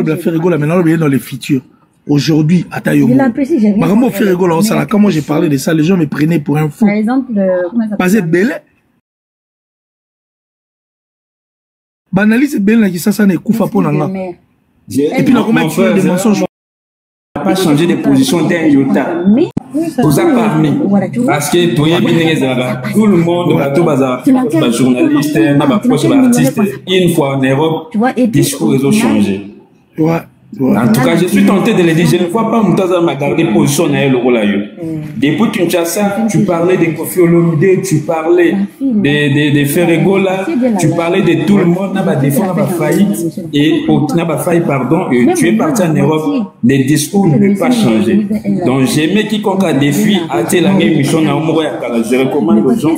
faible à faire rigoler, maintenant on est dans les features. Aujourd'hui, à Taïo. Maman fait rigoler, quand moi j'ai parlé de ça, les gens me prenaient pour un fou. Par exemple, pas être belle. Banalise belle, qui ça n'est koufa pour nanga. Et puis, on a des mensonges. Pas changer de position d'un iota. Vous avez parmi. Parce que tout le monde, tout les journalistes, artistes, une fois en Europe, discours ils ont changé. En tout cas, je suis tenté de le dire, je ne vois pas Moutaza m'a gardé position dans le rôle. Depuis Kinshasa, tu parlais de Kofi Olomide, tu parlais de Ferregola, tu parlais de tout le monde, n'a défendu la faillite, et tu es parti en Europe, les discours ne peuvent pas changer. Donc, j'aimais quiconque a défi à la émission, je recommande aux gens,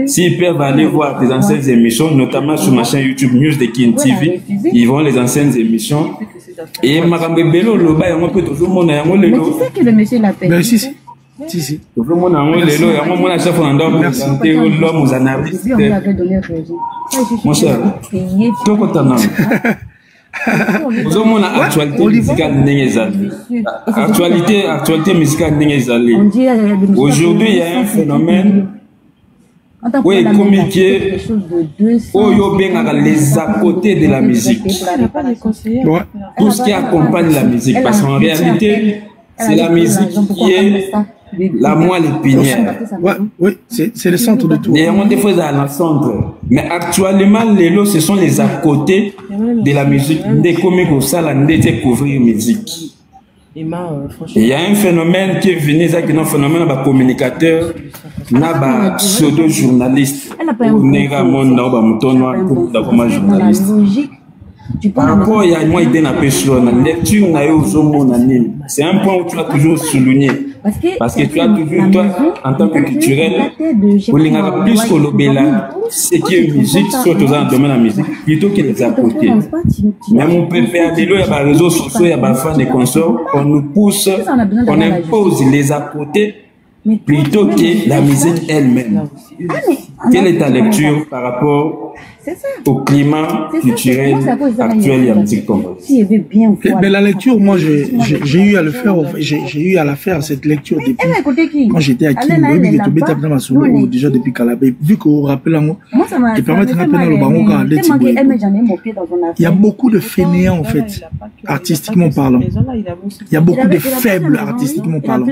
s'ils peuvent aller voir tes anciennes émissions, notamment sur ma chaîne YouTube News de Kin TV, ils vont les anciennes émissions. Et Marambe Bello, le bail, on peut toujours mon amour le lot. Tu sais que le monsieur l'appelle. Ben si. Si. Tout le monde amour le lot, mon chef en dehors, présenter l'homme aux analystes. Mon cher, tout le temps. Vous avez mon actualité musicale n'engagée. Actualité musicale n'engagée. Aujourd'hui, il y a un phénomène. Oui, communiquer les à côté de la musique. Tout ce qui accompagne la musique. Parce qu'en réalité, c'est la musique qui est la moelle épinière. Oui, c'est le centre de tout. Et on des fois dans le centre. Mais actuellement, les lots, ce sont les à côté de la musique. Des comiques au salon, de découvrir la musique. Il y a un phénomène qui est venu, c'est un phénomène de communicateur, de pseudo-journaliste. On est à mon journaliste. Par rapport à moi, il y a une lecture, c'est un point où tu as toujours souligné. Parce que tu as toujours, toi, en tant que culturel, pour les plus que l'obéla, ce qui est musique, surtout dans le domaine de la musique, plutôt que les à côté. Même on peut faire des lois, il y a des réseaux sociaux, il y a des fans de consorts, on nous pousse, on impose les à côté plutôt que la musique elle-même. Quelle est ta lecture par rapport au climat culturel actuel et à la musique congolaise? Mais la lecture, moi, j'ai eu à le faire, j'ai eu à la faire, cette lecture depuis quand j'étais à Kimbo, déjà depuis Calabé, vu qu'on rappelle et permettre de rappeler le Bango quand il y a beaucoup de fainéants, en fait, artistiquement parlant. Il y a beaucoup de faibles, artistiquement parlant.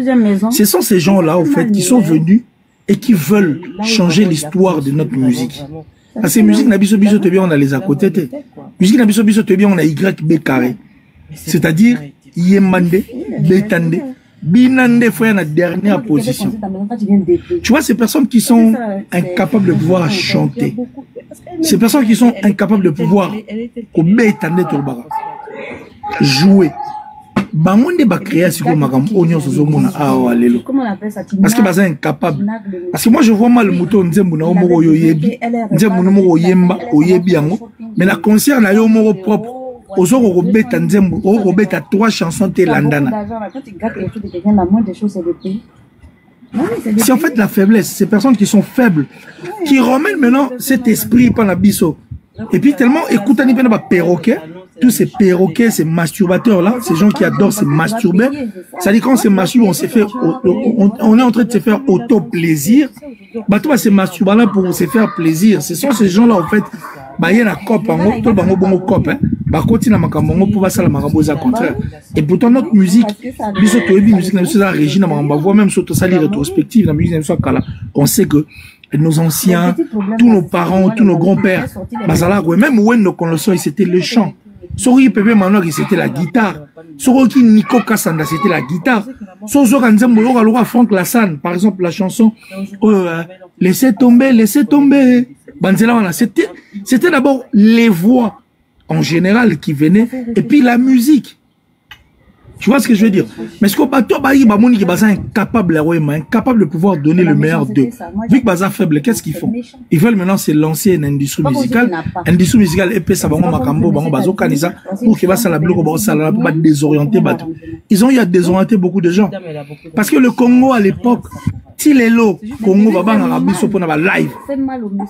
Ce sont ces gens-là, en fait, qui sont venus et qui veulent changer l'histoire de notre musique. Parce que musique Nabiso Biso Tebia, on a les à côté. Musique Nabiso Biso Tebia, on a YB carré. C'est-à-dire, Yemande, Betande, Binande, faut y la dernière position. Tu vois, ces personnes qui sont incapables de pouvoir chanter, ces personnes qui sont incapables de pouvoir jouer. Bangonde ba créer ce qu'on m'a parce que baza incapable. Parce que moi je vois mal le mouton nzembu na omoro yoyebi nzembu no moro yemba oyebi yango mais la concert na yo moro propre ozoko robeta nzembu robeta 3 chansons te landana. C'est en fait la faiblesse, ces personnes qui sont faibles qui ramènent maintenant cet esprit par la biso. Et puis tellement écoute un peu ba perroquet. Tous ces perroquets, ces masturbateurs-là, ces gens qui adorent se masturber, ça dit quand on se masturbe, on est en train de se faire auto-plaisir. Bah, toi, ces masturbants-là pour se faire plaisir. Ce sont ces gens-là, en fait, bah, il y a la cop, tout le bango cop, hein. Bah, continue à makambo pour passer la makambo, au contraire. Et pourtant, notre musique, musique, la régime, voire même surtout ça, les rétrospectives, la musique, on sait que nos anciens, tous nos parents, tous nos grands-pères, même Ouen, nos connaissances, c'était le chant. Sori Pepe Manor, c'était la guitare. Soroki Nico Kassanda, c'était la guitare. Sozora Nzembo, Lora Franck Lassane, par exemple, la chanson Laissez tomber, laissez tomber. Banzela, c'était d'abord les voix en général qui venaient, et puis la musique. Tu vois ce que je veux dire? Mais ce que bateau bayi bamoni qui est incapable de pouvoir donner le meilleur d'eux. Vu que baza faible, qu'est-ce qu'ils font? Ils veulent maintenant se lancer une industrie musicale. Industrie musicale épée ça bango makambo bango bazo kanisa pour qu'il va ça la bloque pour ça la pour désorienter bateau. Ils ont eu à désorienter beaucoup de gens. Parce que le Congo à l'époque Si les lots, Congo va bang Arabiso pour la live.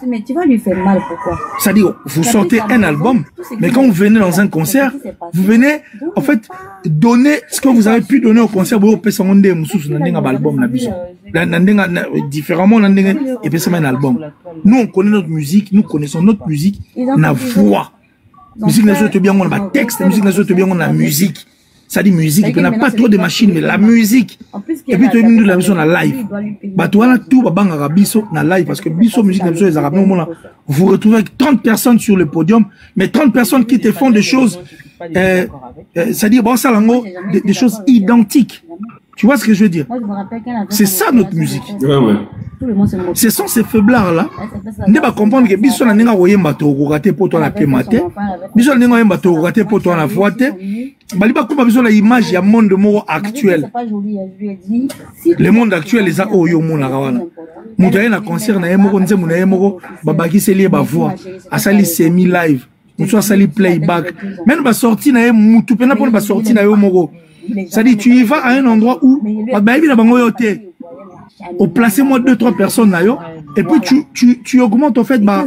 Mais tu vas lui faire mal, pourquoi? C'est-à-dire, vous sortez un album, mais quand vous venez dans un concert, vous venez, en fait, donner ce que vous avez pu donner au concert. Vous pouvez faire un album, différemment, et puis c'est un album. Nous, on connaît notre musique, nous connaissons notre musique, la voix. Musique nationale, bien, on a texte, musique nationale, bien, on a musique. Ça dit musique, il n'y a pas trop de machines, mais la musique. Et puis, tu as une la musique en live. Bah, tu as tout, bah, bang, Arabiso, en live, parce que Bisso, musique, les Arabes, vous retrouvez avec 30 personnes sur le podium, mais 30 personnes qui te font des choses, c'est-à-dire, bon, ça, des choses identiques. Tu vois ce que je veux dire? C'est ça notre musique. Ouais, ouais. Ce sont ces faiblards-là. On va comprendre que Bisso n'a pas de bateau raté pour toi la pémate. Bisso n'a pas de bateau raté pour toi la foite. Baliba comme besoin la image il y a monde actuel. Le monde actuel les a oyo mona rawana. Mutaye na concert na yemoko nze muna yemoko babaki seli ba voix. Asali semi live. Mutu asali playback. Même ba sorti na mutu pena pour ba sorti na yomoko. Ça dit tu y vas à un endroit où baby na bango yote. Au placer moi 2-3 personnes là yo et puis tu augmentes en fait ma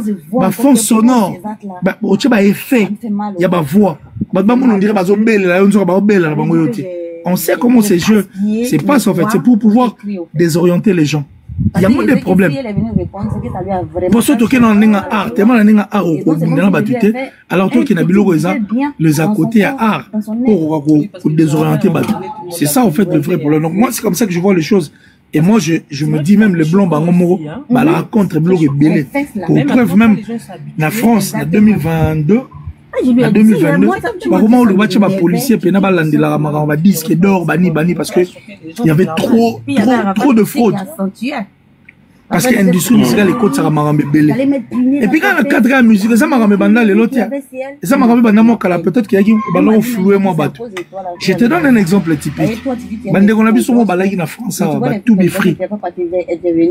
fond sonore. Ba tu ba effet. Il y a ba voix. On sait comment ces jeux se passent en fait, c'est pour pouvoir désorienter les gens. Il y a moins de problèmes. Pour ceux qui ont un art, tellement un art alors toi qui n'as pas les à côté à art pour désorienter. C'est ça en fait le vrai problème. Donc moi c'est comme ça que je vois les choses. Et moi je me dis même le blanc la raconte blog est belé. Pour preuve même la France en 2022. En 2022, comment on voit les policiers on va disque d'or bani parce que il y avait trop de fraude. Parce que l'industrie musicale les codes ça m'a belé. Et puis quand le cadre de musique ça m'a ramené banda les lots ça m'a ramené banda moi peut-être qu'il y a qui ballon floué moi bateau. Je te donne un exemple typique. Bande qu'on a vu sur mon balai en France tout be free.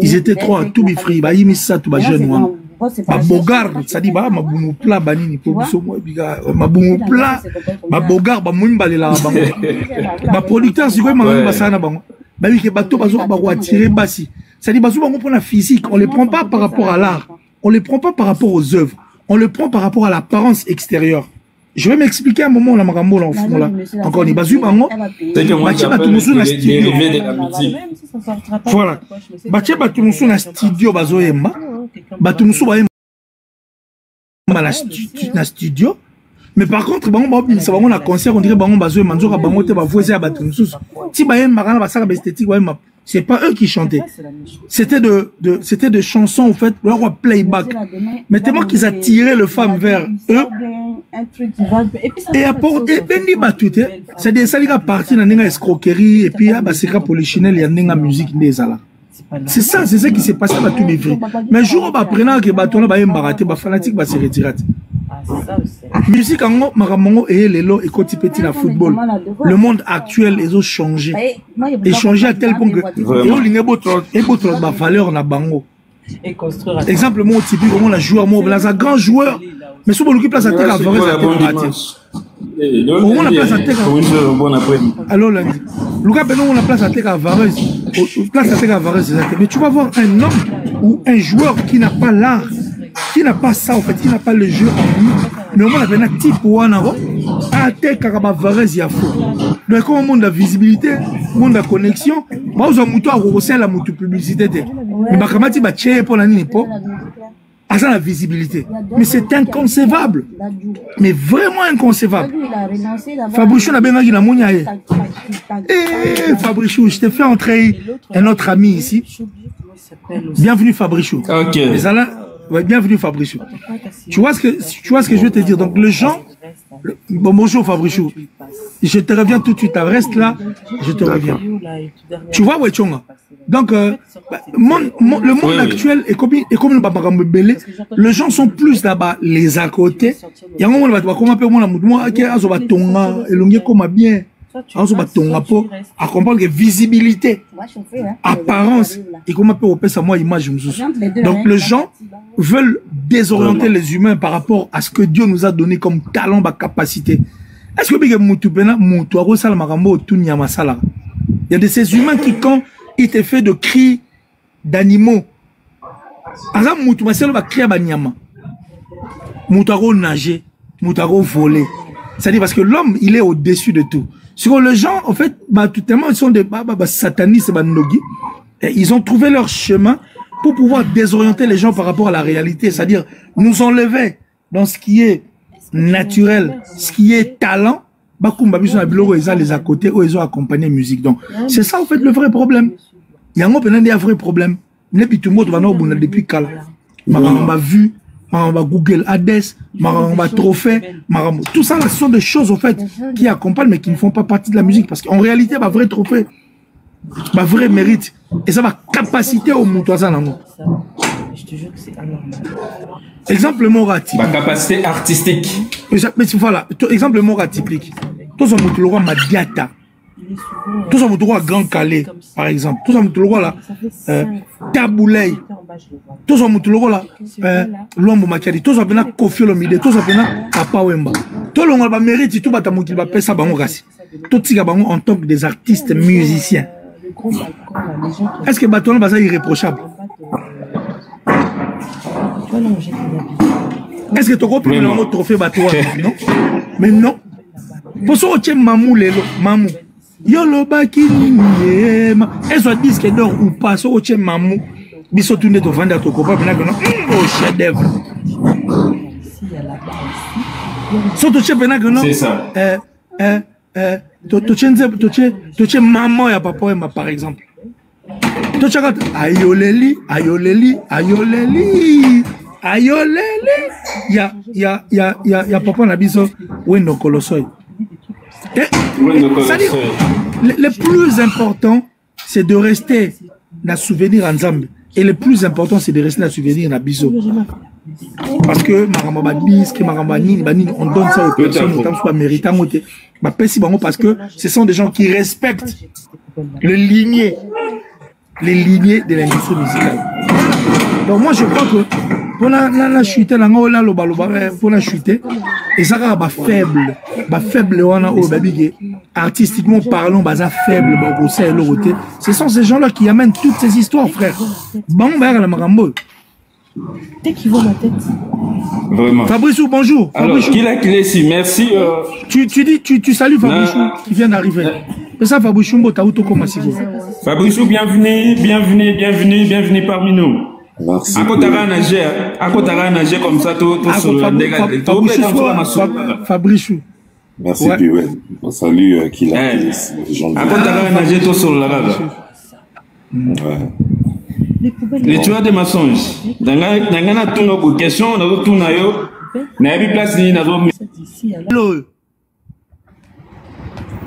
Ils étaient trois tout be free ba yimi ça tout ba jeune moi. Ma bogar ça dit ba ma boumou plat banini pour biso moi biga ma boumou plat ma bogar ba mumba le la bango ba producteur si quoi ma ça na bango ba wi ke bateau bazo ba ko attirer basi ça dit bazo bango pour la physique on les prend pas par rapport à l'art on les prend pas par rapport aux œuvres on les prend par rapport à l'apparence extérieure. Je vais m'expliquer un moment là makambo là encore ni bazu bango c'est que moi j'ai pas dérivé de la musique. Voilà bache batumusu na studio bazo yemba batumusu ba yemba na studio mais par contre bango ça va on a concert on dirait bango bazo yemba nzoka bango te ba voix ya batumusu ti ba yemba kana ba saka ba esthétique ba yemba c'est pas eux qui chantaient. C'était de chansons en fait, leur playback. Mais tellement qu'ils attiraient les femmes vers eux. Et apporter Bendi Batute, c'est des saligas partis dans une escroquerie et puis c'est quand pour les chinelles il y a une musique des ala. C'est ça qui s'est passé à tout vivre. Mais jour où apprenant que Batona va embarater, ba fanatique va se retirer. Musique en Maramongo et Lelo et Koti Petit la football. Le monde actuel ils ont changé. Et changé à tel point que et votre valeur na bango. Exemple moi typique comment la joueur moi là un grand joueur mais sous le place à terre à on a place à terre alors lundi Lucas Benon on a place à terre à Vareuse place à terre à Vareuse mais tu vas voir un homme ou un joueur qui n'a pas l'art qui n'a pas ça en fait qui n'a pas le jeu en lui mais on a un type ou un aro à terre à Vareuse il y a faux donc comme un monde de visibilité monde de connexion moi aux amoutous à rehausser la moto publicité mais bah comment tu vas tirer pour la nuit pas à ça la visibilité mais c'est inconcevable mais vraiment inconcevable. Fabrichou n'a bien la mounia Fabrichou je t'ai fait entrer un autre ami ici bienvenue Fabrichou. Ok bienvenue Fabrichou. Tu vois ce que je veux te dire donc les gens bon bonjour Fabrichou je te reviens tout de suite reste là je te reviens tu vois Wechonga donc le monde actuel est comme le belé les gens sont plus là-bas les à côté il y a un moment où on va comment moi tonga elongi comme bien à comprendre que visibilité apparence et comment peut opérer ça moi image donc les gens veulent désorienter les humains par rapport à ce que Dieu nous a donné comme talent ba capacité. Est-ce que il y a de ces humains qui quand il te fait de cris d'animaux. Azam mutu maselo ba créer ba nyama. Moutaro nager, moutaro voler. C'est-à-dire parce que l'homme, il est au-dessus de tout. Sur les gens, en fait, bah, tout tellement ils sont des satanistes, ils ont trouvé leur chemin pour pouvoir désorienter les gens par rapport à la réalité. C'est-à-dire nous enlever dans ce qui est naturel, ce qui est talent. Les à côté où ils ont accompagné la musique. Donc, c'est ça, en fait, le vrai problème. Il y a un vrai problème. Depuis quand on a vu, on va Google Hades, on va Trophée, tout ça, ce sont des choses, en fait, qui accompagnent, mais qui ne font pas partie de la musique. Parce qu'en réalité, un vrai trophée, un vrai mérite, et ça va capacité au monde. Je te jure que c'est anormal. Exemple, mot atypique. Ma capacité artistique. Mais voilà, exemple, mot atypique. Tous ont le roi Madiata. Tous ont le roi Grand Calais, par exemple. Tous ont le roi là, Taboulay. Tous ont le roi là, Luambo Makadi. Tous ont le Kofi Olomide. Tous ont le Papa Wemba. Tous ont le mérite, tout le monde va ça tout en tant que des artistes musiciens. Est-ce que Baton va être irréprochable? Est-ce que tu as compris le trophée bateau? Non. Mais non. Pour ça, tu es mamou, mamou. Yolo baki niema. Est-ce que disque d'or ou pas? So tu es mamou. Biso tourner to vendre to copain maintenant. Oh chef d'œuvre. So tu es maintenant. C'est ça. Tu es maman ya papa et ma par exemple. Tu es ayoleli, ayoleli, ayoleli. Ayoleli. Ya papa na biso wendo kolosoy. Le plus important, c'est de rester dans souvenir en Zambie. Et le plus important, c'est de rester dans souvenir en Biso. Parce que on donne ça aux personnes, soit méritant, parce que ce sont des gens qui respectent les lignées de l'industrie musicale. Donc moi, je crois que pour la chuter, pour la chuter, et ça va faible, artistiquement parlant, faible, ce sont ces gens-là qui amènent toutes ces histoires, frère. Bon, la marambo. Dès qu'ils voient ma tête. Vraiment. Fabrice, bonjour. Alors, qui l'a clé ici? Merci. Tu salues Fabrice qui vient d'arriver. C'est ça, Fabrice, Fabrice, bienvenue parmi nous. Merci. À côté de nager comme ça, tout sur le Fabrice. Merci, Piwel. Salut, qui l'a clé ici. À côté de nager tout sur la rade. Ouais. Les tueurs de mensonges. Dans la question, dans tout nayo, n'a pas place ni dans le.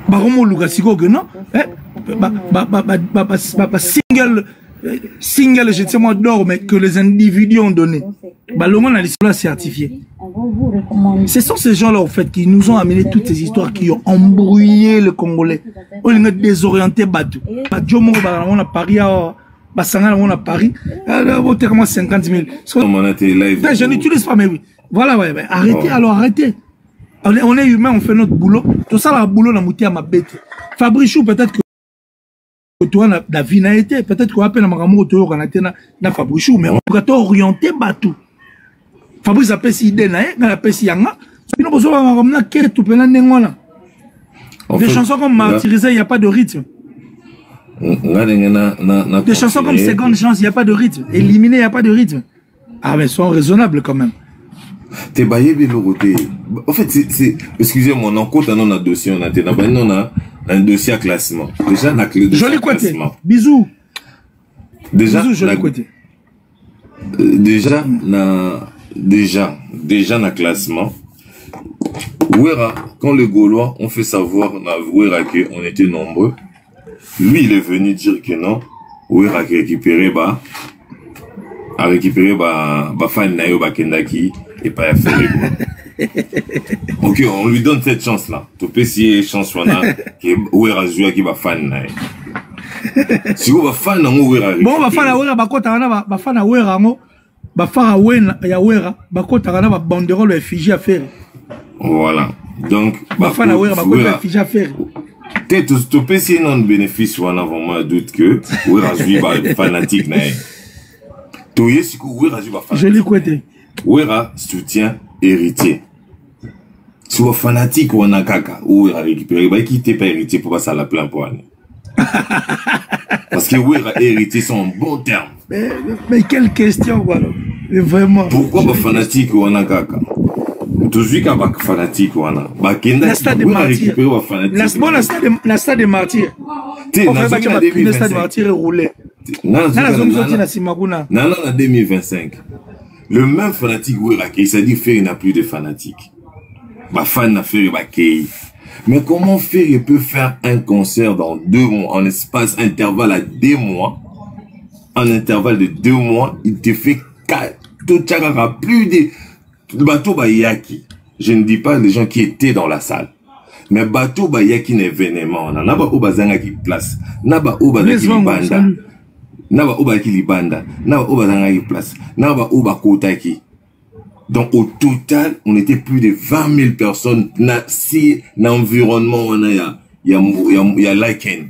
Baromo Lugasiko, non? Single, je sais moi d'or, mais que les individus ont donné. Le monde a l'histoire certifiée. Ce sont ces gens-là, en fait, qui nous ont amené toutes ces histoires qui ont embrouillé le Congolais. On a désorienté Badou. On a Paris, on a Paris, on a 50 000. Je n'utilise pas, mais oui. Voilà, ouais, arrêtez, alors arrêtez. On est humain, on fait notre boulot. Tout ça, le boulot, on a mouté à ma bête. Fabrice, peut-être que toi, la vie n'a été, peut-être qu'on appelle un maramour, on a été dans Fabrice, mais on a orienté Batou. Fabrice a fait si idée, on a fait si yanga. Sinon, on a fait tout plein de des chansons comme Martyrisé, il n'y a pas de rythme. Des chansons comme Seconde Chance, il n'y a pas de rythme. Éliminé, il n'y a pas de rythme. Ah, mais ils sont raisonnables quand même. T'es baillé bien le côté. En fait, c'est, excusez-moi, on compte un dossier, on a un dossier à classement. Déjà, on a clé de classement. Bisous. Déjà, bisous, joli côté. Déjà, na classement. Ouera, quand les Gaulois ont fait savoir à Ouera qu'on était nombreux, lui, il est venu dire que non. Ouera a récupéré, fan nayo kendaki et pas faire. Ok, on lui donne cette chance là. Tu peux essayer chance que Ouera joue qui va fan nayo. Si vous va fan na Ouera. Bon, va fan Ouera bakota na ba fan Ouera ngo ba fara wena ya Ouera bakota na ba banderole effigie à faire. Voilà. Donc ba fan Ouera bakota effigie à faire. Peut-être tu peux si non bénéfice ou en avant moi doute que oui Razui va fanatique nae. Tu es si oui Razui va fanatique. Je l'ai écouté. Oui soutien héritier. Si vous fanatique ou en a kaka ou récupérer bah qui t'es pas héritier pour passer à la plein poids. Parce que oui héritier sont en bon terme. Mais quelle question voilà. Vraiment. Pourquoi pas fanatique ou en a kaka? Toujours qu'à pas fanatique ou en a. Bah kenda stade de martyr. La stade de martyr. Le stade de martyr est roulé. Non, en 2025. Le même fanatique, c'est-à-dire qu'il n'a plus de fanatique. Ma fan n'a fait mais comment faire il peut faire un concert dans 2 mois, en espace intervalle à 2 mois, en intervalle de 2 mois, il te fait plus de bateau bayaki. Je ne dis pas les gens qui étaient dans la salle. Mais bateau bayaki n'est événement. Naba obazanga qui place. Naba obazanga qui banda. Naba obazanga qui banda. Naba obazanga qui place. Naba obakota qui. Donc au total, on était plus de 20 000 personnes si l'environnement on a il y a Laiken.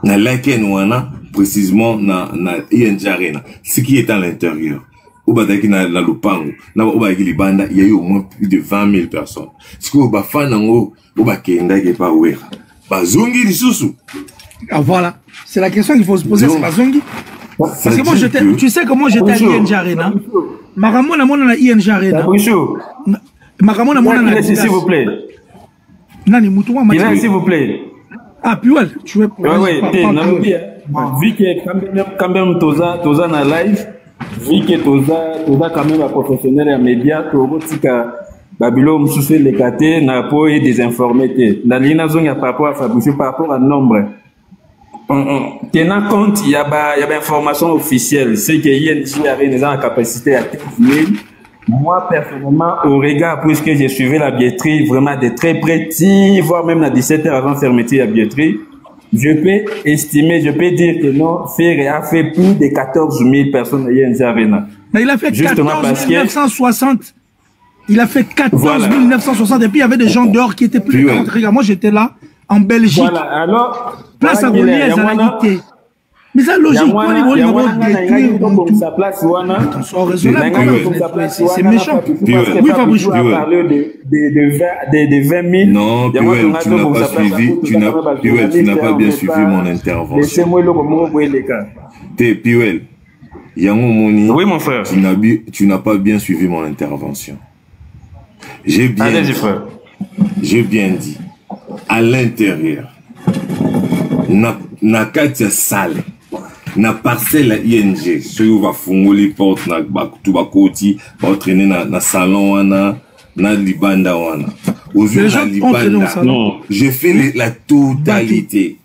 Na Laiken on a précisément na ING Arena. Ce qui est à l'intérieur. Au badaki na lupango, na obaki libanda, il y a eu au moins plus de 20 000 personnes. Ce que ba fan nango obakenda ke pa wera. Bazongi lisusu. Ah voilà, c'est la question qu'il faut se poser, c'est bazongi. Parce que moi tu sais comment j'étais à ING Arena. Maramona mona na ING Arena. Maramona mona na s'il vous plaît. Nani mutuwa ma s'il vous plaît. Ah puis ouais, tu veux ouais, vu que quand même toza na live, vu que toza quand même un professionnel et un média, toza babilo msusu le kate na po et désinformé te. Na lina zonga par rapport à Fabricio par rapport à nombre. Tenant compte, il y a information officielle, c'est qu'il y a une capacité à 15 000. Moi, personnellement, au regard, puisque j'ai suivi la billetterie vraiment de très près, voire même à 17h avant fermeture la billetterie, je peux estimer, je peux dire que non, Ferre a fait plus de 14 000 personnes à ING Arena. Mais il a fait 14 960. Il a fait 14 960 et puis il y avait des gens dehors qui étaient plus. Regarde, moi j'étais là. En Belgique. Voilà, alors. Place à Goliath, elle a quitté. Mais ça, logique, sa place, c'est méchant. Oui, Fabricio a parlé de 20 000. Non, tu n'as pas suivi, tu n'as pas bien suivi mon intervention. Piwel, oui, mon frère. Tu n'as pas bien suivi mon intervention. J'ai bien dit. À l'intérieur, na katia salle, na parcelle ING, ceux qui va fungoli porte na tuba koti, va entraîner na salon wana, na libanda wana. Aux yeux de libanda, j'ai fait la totalité.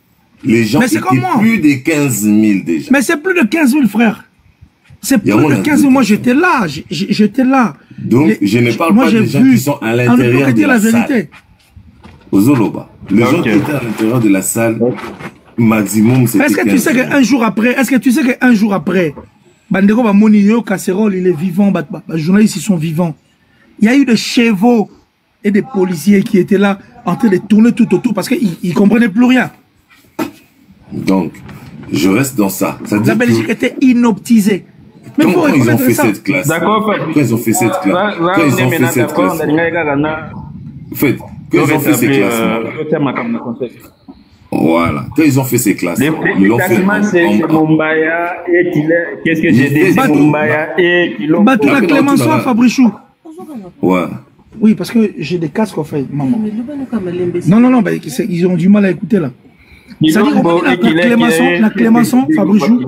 Les gens étaient plus de 15 000 déjà. Mais c'est plus de 15 000 frères. C'est plus de 15 000. Moi j'étais là, j'étais là. Donc je ne parle pas des gens qui sont à l'intérieur de la salle. Zoloba. Les gens qui étaient à l'intérieur de la salle, maximum, c'était. Est-ce que tu sais qu'un jour après, Bandeko Bamonio, Casserole, il est vivant, les journalistes, ils sont vivants. Il y a eu des chevaux et des policiers qui étaient là en train de tourner tout autour parce qu'ils ne comprenaient plus rien. Donc, je reste dans ça. La Belgique était inoptisée. Mais quand ils ont fait cette classe, quand ils ont fait cette classe, voilà. Quand ils ont fait ces classes, ils l'ont fait. Qu'est-ce que j'ai dit? Mumbaya et Kilo. Batou la Clémenceau à Fabrichou. Ouais. Oui, parce que j'ai des casques en fait, maman. Non, bah, ils ont du mal à écouter là. Ça dit la Clémenceau, Fabrichou,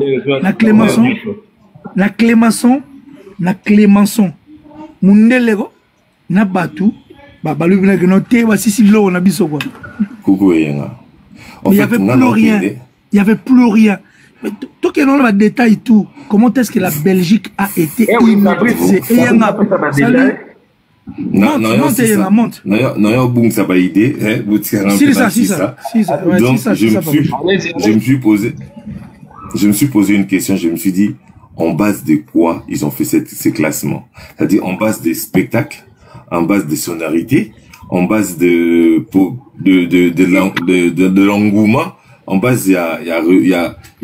la Clémenceau, Mundelego, na Batou. Il n'y avait plus rien. Il n'y avait plus rien. Mais tout qui est dans le détail, tout. Comment est-ce que la Belgique a été inoptisée? Non, je me suis posé une question, je me suis dit, en base de quoi ils ont fait ces classements? C'est-à-dire en base des spectacles, en base de sonorités, en base de de l'engouement, en bas, il y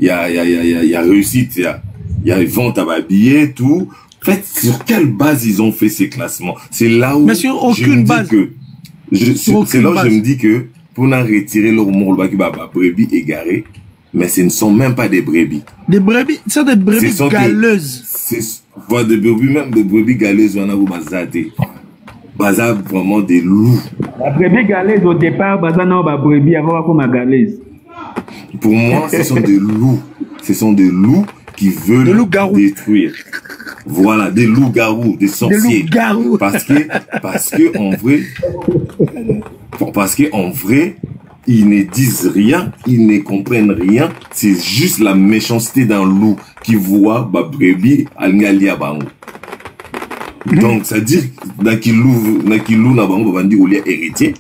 a réussite, il y a vente à billets, tout. En fait, sur quelle base ils ont fait ces classements? C'est là où mais sur aucune base. C'est là où je me dis que pour en retirer leur mot, brebis égarées, mais ce ne sont même pas des brebis. Des brebis, c'est des brebis galeuses. Voilà, des brebis, même des brebis galeuses, on a vous bazate. Bazar vraiment des loups. La brebis galaise au départ, bazar non, ba brebis avant comme ma galaise. Pour moi, ce sont des loups. Ce sont des loups qui veulent détruire. Voilà, des loups-garous, des sorciers. Des loups-garous. Parce que en vrai, ils ne disent rien, ils ne comprennent rien. C'est juste la méchanceté d'un loup qui voit ba brebis alngalia bango. Donc, ça dit, dans qui loup na bango, babandi olia héritier,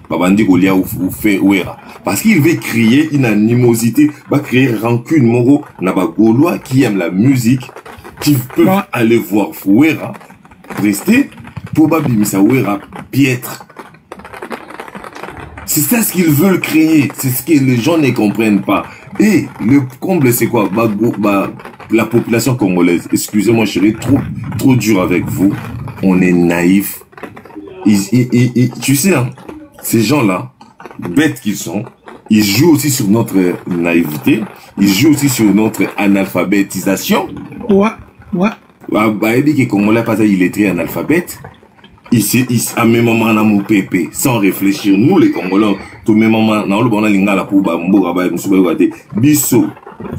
babandi olia ou fait ouera. Parce qu'il veut créer une animosité, va créer rancune moro na ba gaulois qui aiment la musique, qui peuvent aller voir Fouera, rester, pour babimisa Ouera piètre. C'est ça ce qu'ils veulent créer, c'est ce que les gens ne comprennent pas. Et le comble c'est quoi? La population congolaise, excusez-moi, je serai trop dur avec vous, on est naïf. Tu sais, hein, ces gens-là, bêtes qu'ils sont, ils jouent aussi sur notre naïveté, ils jouent aussi sur notre analphabétisation. Ouais, ouais. Il dit que Congolais pas illettré analphabète. Ici, à même moment, on a mon pépé, sans réfléchir. Nous, les Congolais, tout même moment, on a le bon lingala pour Bambo, Rabaye, Moussoubaye, Bisso,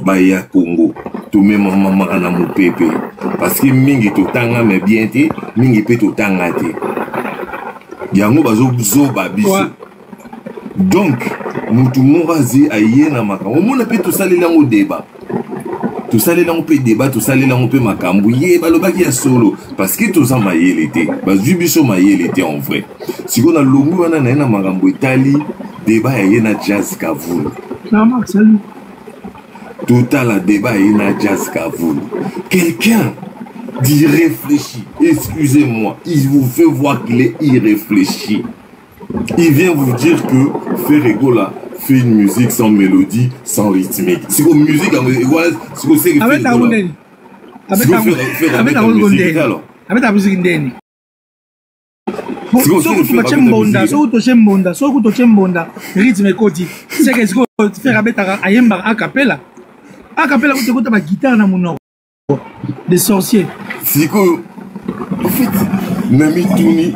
Baya Congo, tout même moment, on a mon pépé. Parce que Mingi to tanga, mais bien té, Mingi pe to tanga té. Yango bazo zoba biso. Donc, nous tout le monde a yé na maka. On a pu tout ça les langues au débat. Tout ça les langues au débat, tout ça les langues au peu macambouillé, balobaki à solo. Parce que tout ça maillé l'été. Parce que biso maillé l'été en vrai. Si on a longu wana na makambo Italie, débat yé na jazz kavoul. Clairement, salut. Total débat yé na jazz kavoul. Quelqu'un d'irréfléchi, excusez-moi, il vous fait voir qu'il est irréfléchi. Il vient vous dire que Ferrego là fait une musique sans mélodie, sans rythmique. C'est comme musique, c'est comme c'est avec la musique. Avec la musique. Avec la musique ndeni. Soko tubache mbonda, soko toche mbonda, soko toche mbonda, rythme koti. C'est que soko faire abeta ayemba a cappella. A cappella ko te ba guitare na monoko. Des sorciers. Siko en fait, Nami Touni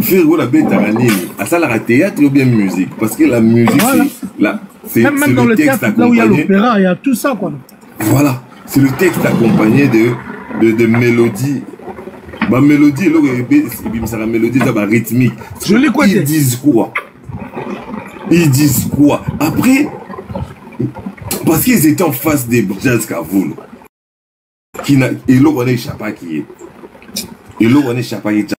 faire la bête à l'année, à ça la théâtre ou bien musique, parce que la musique voilà. C'est même dans le texte là où il y a l'opéra, il y a tout ça quoi. Voilà, c'est le texte accompagné de mélodies. Ma mélodie, la mélodie, ça va rythmique. Je l'ai quoi? Ils disent quoi? Ils disent quoi? Après, parce qu'ils étaient en face des jazz Kavoul. Et là, on est échappé qui est. Et là, on est échappé qui est.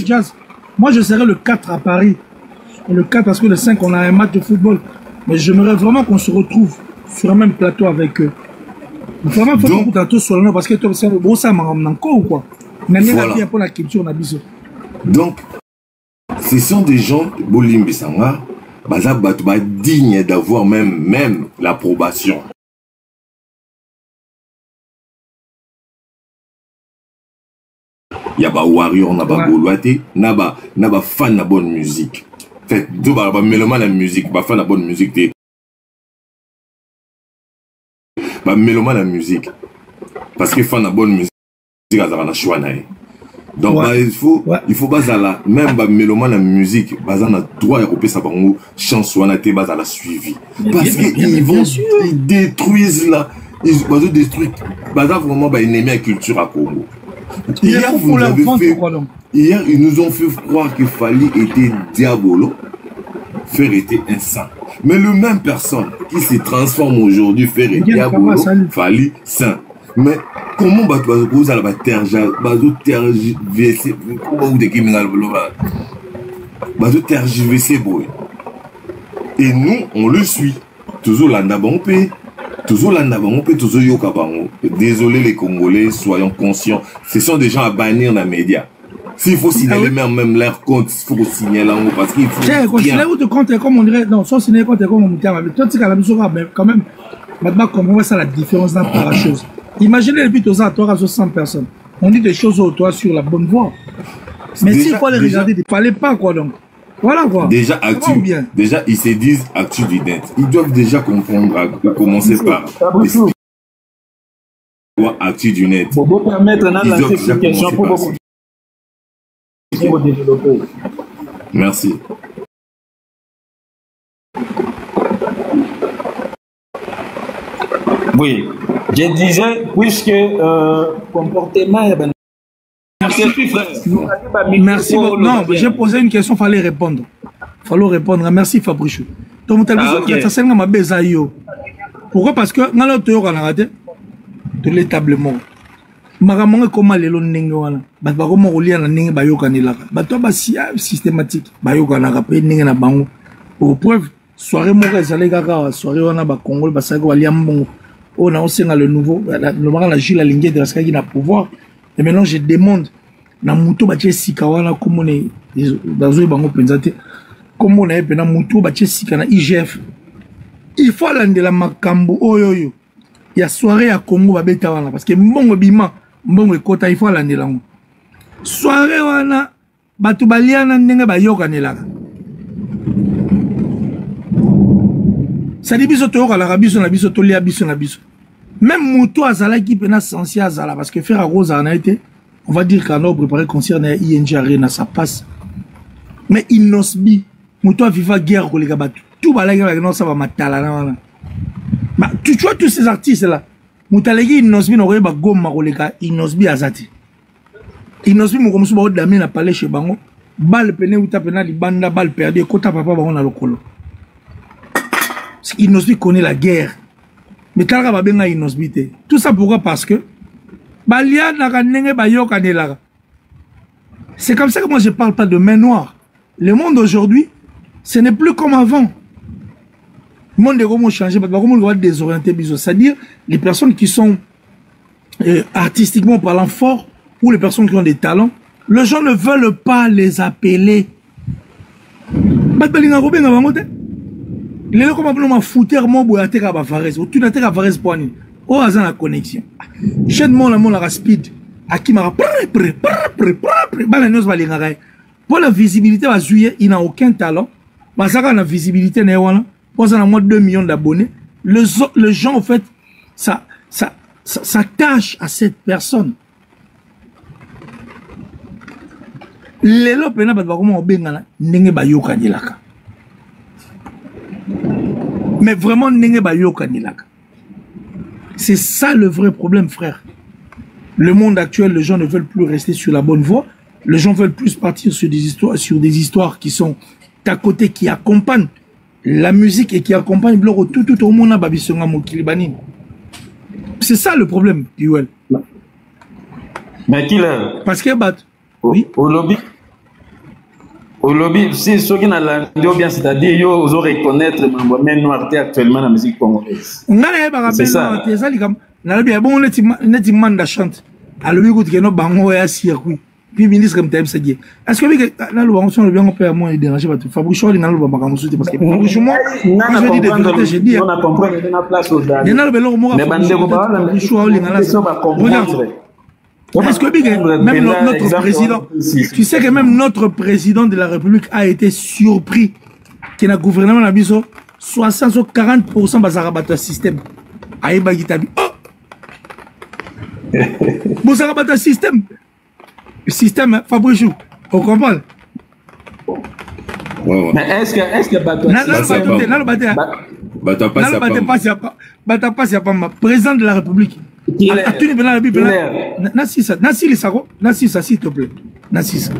Jazz. Moi, je serai le 4 à Paris. Et le 4 parce que le 5, on a un match de football. Mais j'aimerais vraiment qu'on se retrouve sur un même plateau avec eux. Vraiment, il faut qu'on plateau sur le nom parce que toi, c'est bon, ça m'a ramené encore ou quoi. Voilà. Pour la culture, on a besoin. Donc, ce sont des gens, Bolimbi Sanga, dignes d'avoir même l'approbation. Il y a des warriors, il y a des gauloités, il y a des fans de bonne musique. En fait, il y a des mélomanes de musique, des fans de bonne musique. Des mélomanes de musique. Parce que fans de bonne musique, ils ont un choix. Donc, il faut baser là, même les mélomanes de musique, baser dans le droit européen, ça va nous chanson, on a été basé à la suivi. Parce qu'ils détruisent là, ils détruisent, baser vraiment ennemis la culture à Congo. Hier, ils nous ont fait croire que Fali était diabolo, Fer était un saint. Mais le même personne qui se transforme aujourd'hui, Fer est diabolo, Fali saint. Mais comment vous allez tergiverser? Et nous, on le suit. Toujours là, toujours là, toujours yoka bango. Désolé les Congolais, soyons conscients. Ce sont des gens à bannir dans les médias. S'il faut signaler même leur compte, il faut signaler en haut parce qu'il faut. Tiens, signaler votre compte comme on dirait. Non, sans signaler compte comme on dirait. Mais toi, tu sais qu'à la maison, mais quand même, maintenant, comment ça la différence dans la chose. Imaginez les buts aux acteurs à 100 personnes. On dit des choses autour sur la bonne voie. Mais s'il faut les regarder, il ne fallait pas quoi donc. Voilà quoi. Déjà, ils se disent actu du net. Ils doivent déjà comprendre, commencer par actu du net. Pour vous permettre de lancer une question pour beaucoup de développer. Merci. Oui, je disais, puisque comportement... Merci beaucoup. Non, j'ai posé une question, il fallait répondre. Merci Fabrice. Donc, pourquoi? Parce que dans l'autre, on a raté de l'établement. Maramon comment les lots n'engouana. Baromo olia na n'eng bayokanila. Bato basia systématique. Bayokana rapé n'eng na bango. Pour preuve, soirée moka zalega soirée on a ba Congo basago aliambongo. On a aussi le nouveau, le marin la Gilles Alingué de la Skagi na pouvoir. Et maintenant je demande na muto bache sikawana comme on est dans un bango pensate. Comme on est pena muto bache sikana IGF. Il faut aller la makambo oyoyo. Il y a soirée à Congo babeta wana parce que mbongo bima mbongo ekota il faut aller là. Soirée wana batu baliana ndenge bayokanelaka. Ça dit biso to la biso na biso to lia biso na biso. Même Moutou Azala qui pena censé Azala parce que faire Rose en a été, on va dire qu'on a préparé concert na ING Arena ça passe. Mais Inosbi Moutou viva guerre ko les gars tout balaga non ça va matala na. Bah tu vois tous ces artistes là. Moutalegi Inosbi no ba goma ko les gars Inosbi azati. Inosbi mo komsu ba dame na palais chez bango. Balle pene uta pena libanda balle perdu kota papa bango na lokolo. Inosbi connaît la guerre. Mais tout ça pourquoi? Parce que c'est comme ça que moi je parle pas de main noire. Le monde d'aujourd'hui, ce n'est plus comme avant. Le monde est vraiment changé, on va désorienter. C'est-à-dire les personnes qui sont artistiquement parlant forts ou les personnes qui ont des talents, les gens ne veulent pas les appeler. Les gens comme ma fouteur mon boy ateka ba Fares ou tu n'ateka Fares poani o azan la connexion chaîne mon la speed akimara bala nos balinga pour la visibilité va jouer il n'a aucun talent basaka na visibilité na wana posa na moins de 2 millions d'abonnés les gens en fait ça tâche à cette personne les gens pena ba comment bengana ndenge ba yokanilaka. Mais vraiment, c'est ça le vrai problème, frère. Le monde actuel, les gens ne veulent plus rester sur la bonne voie. Les gens veulent plus partir sur des histoires qui sont à côté, qui accompagnent la musique et qui accompagnent tout au monde. C'est ça le problème, Duel. Mais qui l'a? Parce que, oui. Au lobby, si ceux qui n'ont bien, c'est-à-dire, ils osent reconnaître même noir actuellement dans la musique congolaise. C'est ça. C'est ça. Bon, on chante. Alors, écoute, que nos bango est circuit. Puis, ministre, comme tu as dit. Est-ce que là, le bango, on bien faire moins déranger Fabrice, il n'a pas parce que Fabrice, moi, je dis des vérités, je dis. On a compris, il y a place aux dames. Il y en a le est-ce que même notre président, tu sais que même notre président de la République a été surpris que le gouvernement a mis 60-40% de système. Aïba Gitabi. Oh! Vous avez un système. Le système, Fabrice, on comprend? Mais est-ce que président de la République. Nassisa, s'il te plaît. Nassisa.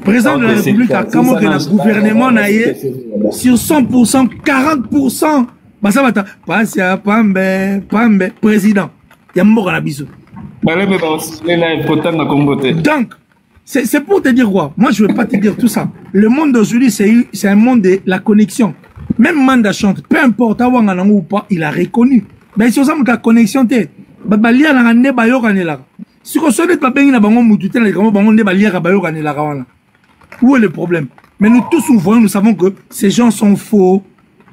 Président de la République a comment que le gouvernement n'a sur 100%, 40%. Président. Il y a mort à la bisou. Donc, c'est pour te dire quoi? Moi, je ne veux pas te dire tout ça. Le monde d'aujourd'hui, c'est un monde de la connexion. Même Manda chante, peu importe, ou pas, il a reconnu. Mais si on a la connexion, Si on sonne pas bien, où est le problème? Mais nous tous, nous savons que ces gens sont faux.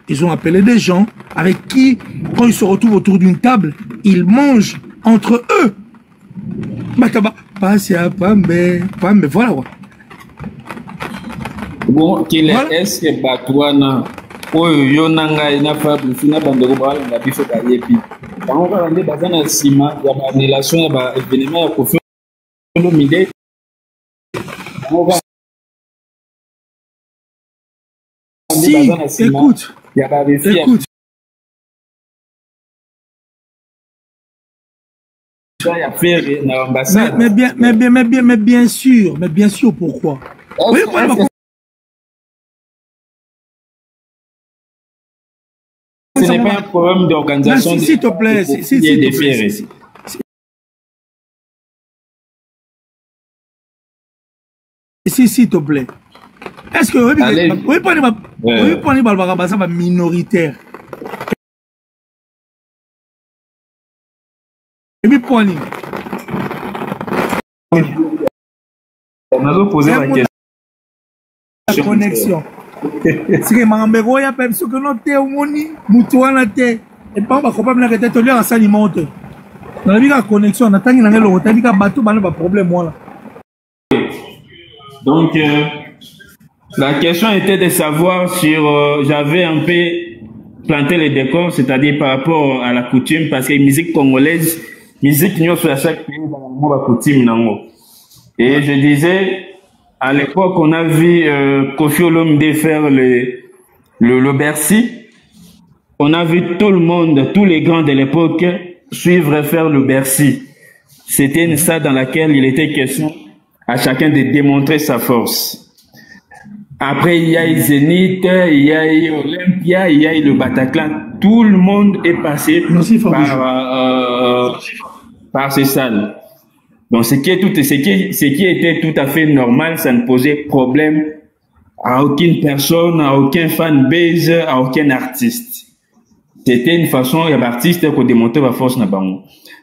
Ils ont appelé des gens avec qui, quand ils se retrouvent autour d'une table, ils mangent entre eux. Voilà quoi. Bon, est-ce que Batouana, Yonanga, il n'a pas de fin de bal, il a pu faire des épis. Quand on va aller dans un ciment, il y a une relation, il y a un événement, il faut faire le midi. Si, écoute, écoute. Mais bien sûr, pourquoi? Oui, ce n'est pas un problème d'organisation. S'il te plaît, s'il te plaît. Est-ce que oui, prenez ma minoritaire. Et puis prenez. On a posé la question. La connexion. Si que Mambego ya pe ce que non te omoni mutuana te et pas ba kopam na kete to lia sali monte. Na bi ka connexion na tangi na ngelo ta bi ka bato bana ba problème voilà. Donc la question était de savoir sur j'avais un peu planté les décors, c'est-à-dire par rapport à la coutume parce que musique congolaise, musique nous sur chaque pays dans la coutume nango. Et je disais à l'époque, on a vu Kofi Olomide faire le Bercy. On a vu tout le monde, tous les grands de l'époque, suivre et faire le Bercy. C'était une salle dans laquelle il était question à chacun de démontrer sa force. Après, il y a eu Zénith, il y a eu Olympia, il y a eu le Bataclan. Tout le monde est passé par ces salles. Donc, ce qui était tout à fait normal, ça ne posait problème à aucune personne, à aucun fanbase, à aucun artiste. C'était une façon, il y a des artistes qui démontraient la force.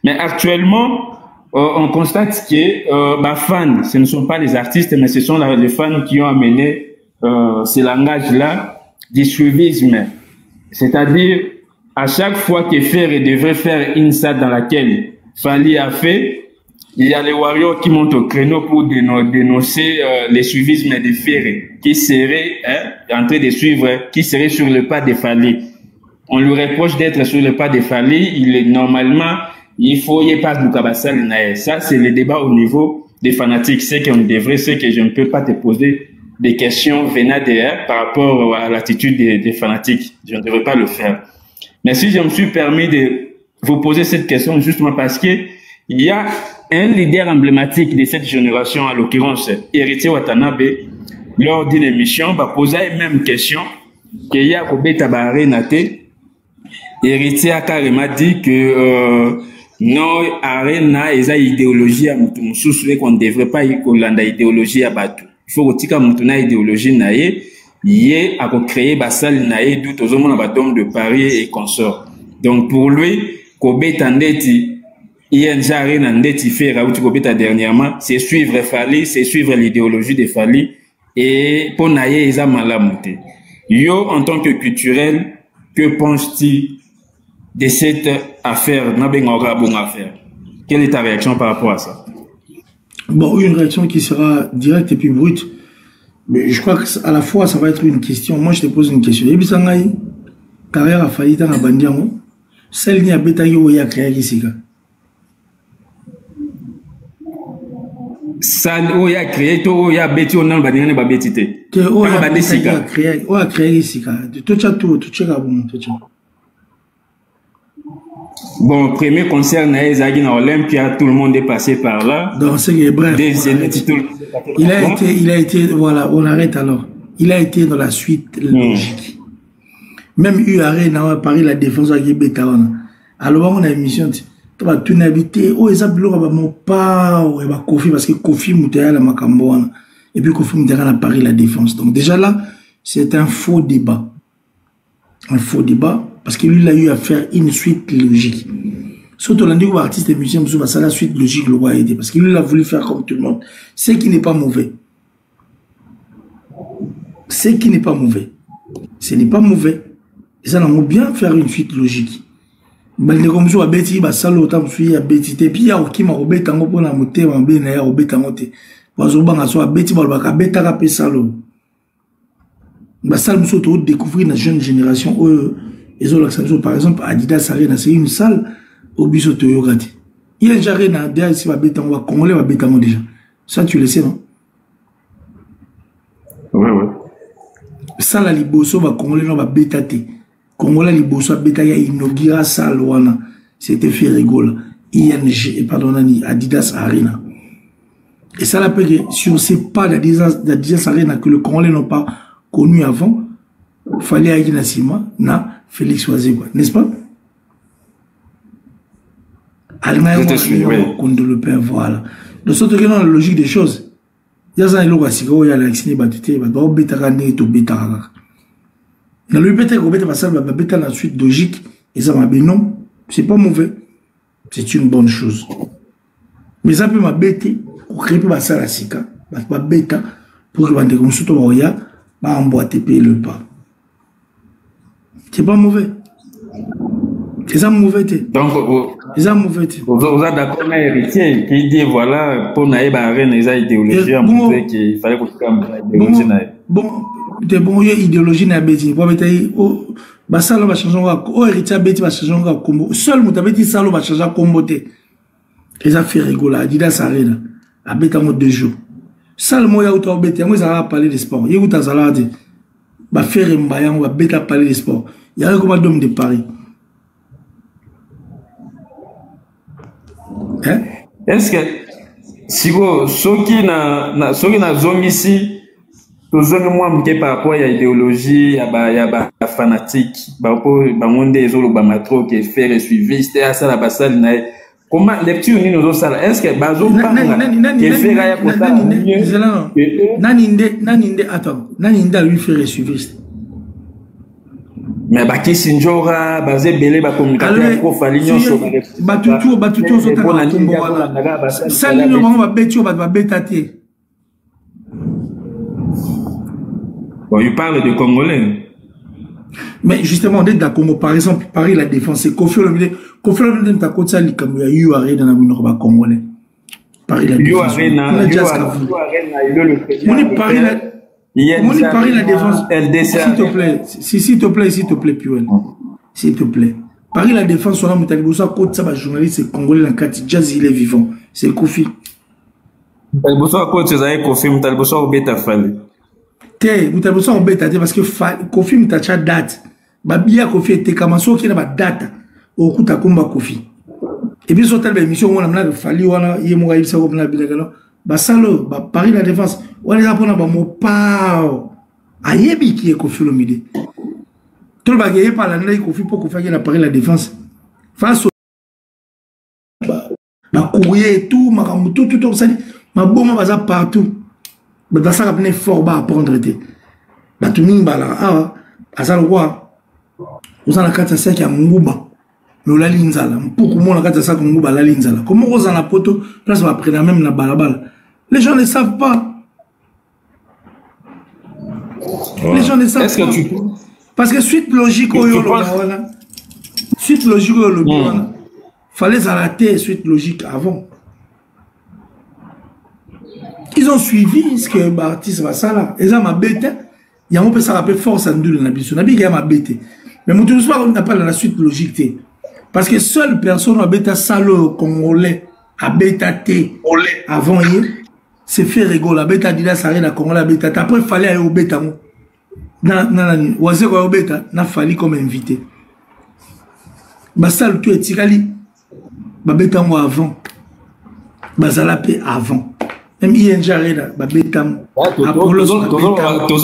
Mais actuellement, on constate que les fans, ce ne sont pas les artistes, mais ce sont les fans qui ont amené ce langage-là du suivisme. C'est-à-dire, à chaque fois que Ferré devrait faire une salle dans laquelle Fally a fait, il y a les warriors qui montent au créneau pour dénoncer les suivismes de Ferré, qui serait en train de suivre, qui serait sur le pas de Fally. On lui reproche d'être sur le pas de Fally. Il est normalement, il faut y passer du Kabassal. Ça, c'est le débat au niveau des fanatiques. C'est qu'on devrait, c'est que je ne peux pas te poser des questions venant derrière par rapport à l'attitude des fanatiques. Je ne devrais pas le faire. Mais si je me suis permis de vous poser cette question justement parce que il y a un leader emblématique de cette génération, à l'occurrence Héritier Watanabe, lors d'une émission, va poser la même question qu'il y a Kobe Tabaré Nate. Héritier a carrément dit que non, arena et ça idéologie à Moutoumoussou, qu'on ne devrait pas y colanda idéologie à Batou. Il faut que Moutouna idéologie naïe, y est à créer Bassal naïe, d'où aux hommes d'homme de Paris et consorts. Donc pour lui, Kobe Tandeti, dernièrement, c'est suivre Fally, c'est suivre l'idéologie de Fally et pour naïe ils ont malamouté. Yo, en tant que culturel, que penses-tu de cette affaire? Quelle est ta réaction par rapport à ça? Bon, une réaction qui sera directe et puis brute. Mais je crois qu'à la fois, ça va être une question. Moi, je te pose une question. Et puis, ça a carrière à Fally dans la bandiamo. Celle qui a bétaillé ou y a créé ici. Salle où il a créé, tout il a bêti au nom de Badine ba bétité. Où il a créé ici. Tout ça, tout ça, bon, premier concert Naïzagi dans Olympia, tout le monde est passé par là. Donc, c'est bref. Il a été, voilà, on arrête alors. Il a été dans la suite logique. Même URE n'a pas parlé la défense à Gébétaon. Alors, on a une mission. Tu vas tout habiter. Oh, et ça, mon pas, et bah, Kofi, parce que Kofi Moutaya la Macamboana. Et puis, Kofi Moutaya a parlé la défense. Donc, déjà là, c'est un faux débat. Un faux débat. Parce que lui, il a eu à faire une suite logique. Surtout l'andigo artiste et musicien, c'est la suite logique le roi aidé parce qu'il a voulu faire comme tout le monde. Ce qui n'est pas mauvais. Ce qui n'est pas mauvais. Ce n'est pas mauvais. Et ça, on a bien faire une suite logique. Mais comme ça, Betty, bah ça l'autant suit à Betty. Et puis il y a qui m'a robé tango pour la montée, m'a bien d'ailleurs robé tango te. Parce que bah soit Betty, bah le Betty a rappelé ça l'eau. Bah ça nous surtout découvrir la jeune génération. Ils ont l'accent par exemple Adidas Arena, c'est une salle au biso Toyogati. Il y a déjà rien derrière ici va Betty tango, Congolais va Betty tango déjà. Ça tu le sais non? Ouais. Ça la liboso va Congolais non va Betty te. Congolais liboso beta ya inaugura salle wana c'était fait rigoler ING pardon Adidas Arena et ça l'appelle sur ces pas d'Adidas Arena que le Congolais n'ont pas connu avant fallait aller na Sima na Félix Wazegwa n'est-ce pas Allemagne contre le père voilà de sorte que dans la logique des choses il y a ça il y a l'accès batité va beta gagner to beta. Dans le bêta, la suite logique, et ça m'a dit non, c'est pas mauvais, c'est une bonne chose. Mais ça peut m'embêter, pour créer ça la sika, ma bêta, pour que je me surtout roya, va emboîter payer le pas. C'est pas mauvais. C'est ça mauvais. Donc, c'est ça mauvais. Vous êtes d'accord avec héritier qui dit voilà, pour naïba arène, les idéologies, à montrer qu'il fallait qu'on se calme. Bon, c'est bon, il y a idéologie na bêtise. Pour mettre bah ça là va changer au héritier bêtise va changer en combo. Seul mouta bêtise ça là va changer en combo te. Et ça fait rigoler. Adidas Arena à bêta en 2 jours. Ça le moyen auto bêtise. Moi ça va parler de sport. Il y a où ta salade va faire un bayan va bêta parler de sport. Il y a un combat d'homme de Paris. Hein? Est-ce que si vous ceux qui na zone ici toujours moi par rapport à l'idéologie, à la fanatique, on des autres matro qui fait le suivi, c'était à ça la bassale. Comment lecture ni nous ça est-ce que bazo qui fait raya pour ça naninde attends naninde lui faire le suivi mais qui sinjora basé belé ba communicateur profalignon sur batutu so ta kombo wala ça ni no ba betio ba betati. Bon, il parle de Congolais. Mais justement, on est dans Congo, par exemple, Paris la défense, c'est Kofi Olomide. Kofi Olomide, t'as côté ça, il y a eu arrêt dans la Minoroba Congolais. Paris la défense. On est Paris la défense. S'il te plaît, Puel. S'il te plaît. Paris la défense, on a Moutalibosa, côté ça, journaliste, c'est Congolais, dans Kati Jazz, il est vivant. C'est Kofi. Moutalibosa, côté ça, Kofi, Moutalibosa, au bêta fallu. Moutalibosa, au bêta, parce que Kofi, Moutacha date. Babia Kofi était comme ça, qui n'a pas date. Au coup, t'as combat Kofi. Et puis, sur telle émission, on a fallu, on a eu mon ça, on a eu Basalo, Paris la défense, on les apprend à mon pao. Ayebi qui est Kofi Olomide. Tout le bagage par la nuit, Kofi pour Kofi la Paris la défense. Face au courrier et tout, tout ça. Ma bombe va partout. Mais ça va fort bas à prendre. Tout le monde là, à roi. Vous en avez 4 à 5 à Mouba. Mais la linzala, pour comment la 4 à 5 à Mouba la linzala. Comment vous en avez poto, place va prendre même la balabala. Les gens ne savent pas. Ouais. Les gens ne savent pas. Parce que suite logique au suite logique au fallait arrêter suite logique avant. Ils ont suivi ce que Baptiste va ça là. Ils ont ma bête. Il y a un peu ça rappelle force à nous de l'ambition. Nabi qui a ma bête. Mais mon tour on n'a pas la suite logique. Parce que seule personne a bête salo congolais a bête avant hier. C'est fait rigoler. La bête dit là ça rien à Congolais la bête. Après il fallait aller au bête. Non, oise quoi au bête. N'a fallu comme invité. Basal tu es tirali. Ba bête moi avant. Bazalapé avant. Même ING Arena, Babetam, Apollo, tout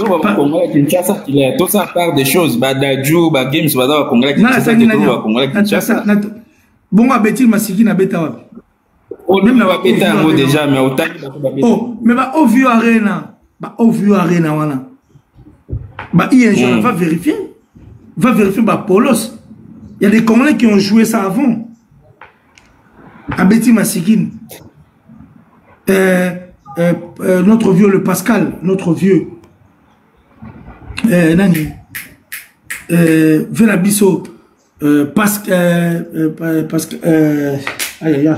ça part des choses, Badadjou, Games, Kinshasa. Bon, Abeti, Masiki, Nabeta. Même la Beta, déjà, mais autant. Oh, mais au vieux Arena, voilà. ING, va vérifier, Polos. Il y a des Congolais qui ont joué ça avant. Abeti Masikine. Notre vieux, le Pascal, notre vieux. Nani. Velabiso. Pascal. Aïe, aïe, aïe.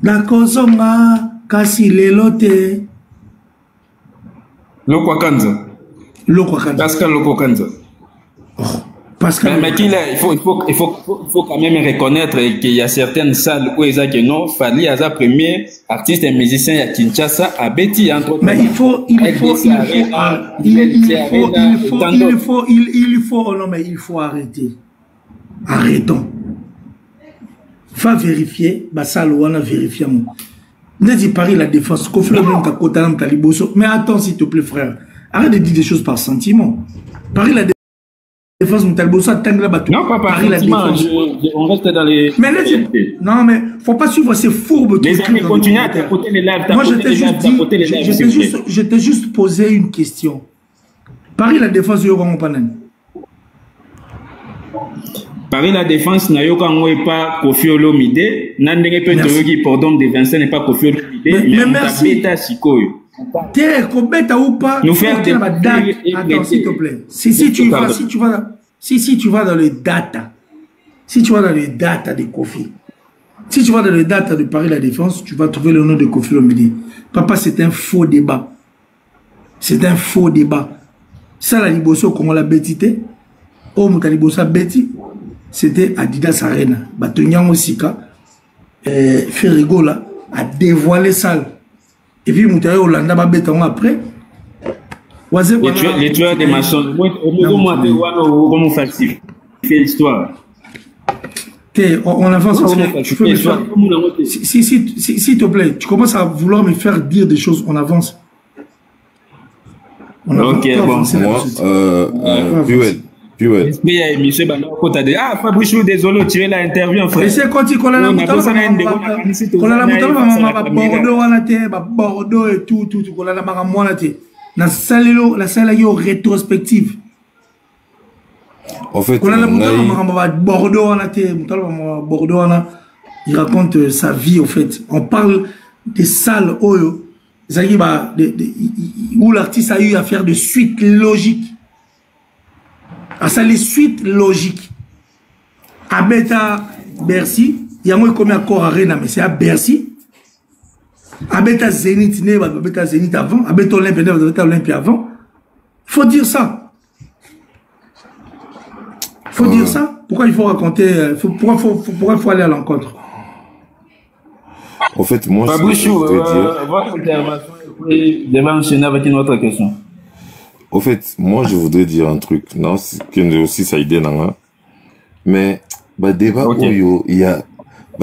La Kozonga, Kasi Lelote. Lokwakanza. Lokwakanza. Pascal Lokwakanza. Oh, Pascal. Mais il faut quand même reconnaître qu'il y a certaines salles où ils ont que non, Fali a premier artiste et musicien à Kinshasa, à Betty, entre autres. Mais il faut, non, mais il faut arrêter. Arrêtons. Va vérifier, Bassal ou on a vérifié. N'est-ce pas Paris la défense, mais attends s'il te plaît frère, arrête de dire des choses par sentiment. Paris la défense, non pas par sentiment, on reste dans les... Mais non mais faut pas suivre ces fourbes. Les amis continuent à tapoter les lives. Moi je t'ai juste posé une question. Paris la défense, il y aura Paris la défense n'a pas Kofi Olomide, n'andenge peut te pardon de Vincent n'est pas Kofi Olomide, mais merci. Nous faire des date. Attends s'il te plaît. Si tu vas dans les data, si tu vas dans les data de Kofi, si tu vas dans les data de Paris la défense, tu vas trouver le nom de Kofi Olomide. Papa, c'est un faux débat. C'est un faux débat. Ça la liboso comme on l'a bêtité. Oh mon liboso bêti. C'était Adidas Arena. Batonyang Osika, Ferrigola a dévoilé ça. Et puis Moutaye Hollanda va béton après. Les tueurs des maçons. Comment falsifier l'histoire? On avance. S'il te plaît, tu commences à vouloir me faire dire des choses. On avance. Ok, bon. Puis ouais. Ah, Fabrice, désolé, tu es l'interview en fait. Et c'est quand il colle la Bordeaux et tout, la salle rétrospective. En fait, Bordeaux, il raconte sa vie, en fait. On parle des salles où l'artiste a eu à faire de suites logiques. Ah, ça les suites logiques. À Beta Bercy, il y a moi comme accord Arena, mais c'est à Bercy. À Beta Zénith, Beta Zénith avant, à Beta Olympia avant. Il faut dire ça. Il faut dire ça. Pourquoi il faut raconter, pourquoi il faut aller à l'encontre? En fait, moi, je voudrais dire... Votre intervention, je vais enchaîner avec une autre question. Au fait, moi, je voudrais dire un truc. Non, c'est aussi ça idée, non. Mais, débat où il y a,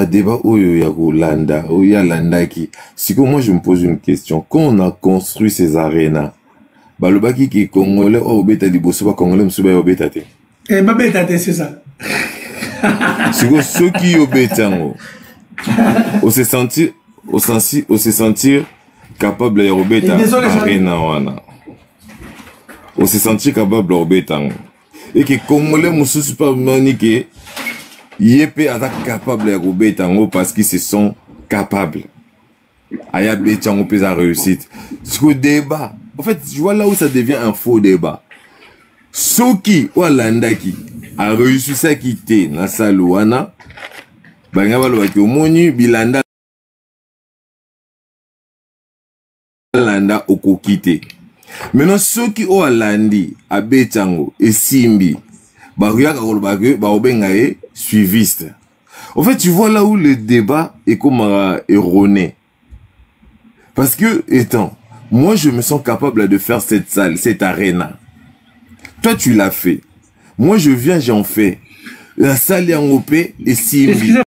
débat où il y a Landa, où il y a Landa qui. Si que moi, je me pose une question. Quand on a construit ces arénas, le baki qui est congolais, bêta liboso, pas congolais, m'souba bêta te. Bêta te, c'est ça. Si que ceux qui ont bêta, on se sentir capable de bêta aréna, wana. On se sentit capable de bétang. Et que Congolais moussous pas maniqué, yépé à capable de bétang parce qu'ils se sont capables. Aya bétang au plus à réussite. Ce débat. En fait, tu vois là où ça devient un faux débat. Soki ou Landaki a réussi ça quitter na salouana. Bangaba ki omoni bilanda landa okokite. Maintenant, ceux qui ont landi à Bétango et Simbi, suiviste. En fait, tu vois là où le débat est comme erroné. Parce que, moi, je me sens capable de faire cette salle, cette arena. Toi, tu l'as fait. Moi, je viens, j'en fais. La salle est en OP et Simbi.